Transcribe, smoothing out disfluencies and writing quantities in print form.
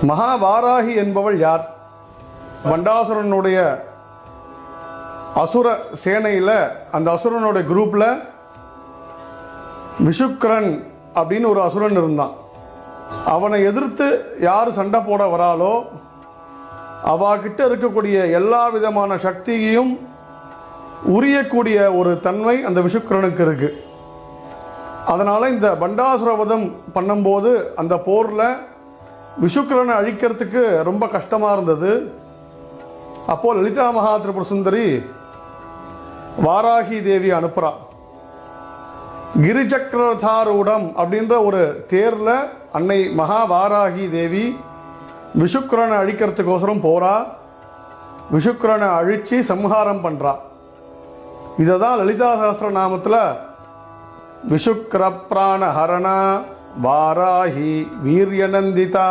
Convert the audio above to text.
மகாவாராகி என்பவள் யார்? வண்டாசுரனுடைய அசுர சேனையில் அந்த அசுரனுடைய குரூப்ல விஷுக்கரன் அப்படின்னு ஒரு அசுரன் இருந்தான். அவனை எதிர்த்து யார் சண்டை போட வராளோ அவகிட்ட இருக்கக்கூடிய எல்லா விதமான சக்தியையும் உரியக்கூடிய ஒரு தன்மை அந்த விஷுக்கரனுக்கு இருக்கு. அதனால இந்த பண்டாசுரவதம் பண்ணும்போது அந்த போர்ல விஷுக்கரனை அழிக்கிறதுக்கு ரொம்ப கஷ்டமா இருந்தது. அப்போ லலிதா மகா திரிபுர சுந்தரி வாராகி தேவி அனுப்புறா. கிரிச்சக்கரதாரூடம் அப்படின்ற ஒரு தேர்ல அன்னை மகா வாராகி தேவி விஷுக்கரனை அழிக்கிறதுக்கோசரம் போறா. விஷுக்கரனை அழிச்சு சம்ஹாரம் பண்றா. இததான் லலிதா சஹஸ்ர நாமத்துல விஷுக்கர பிராண ஹரணா வாராகி வீரியநந்திதா.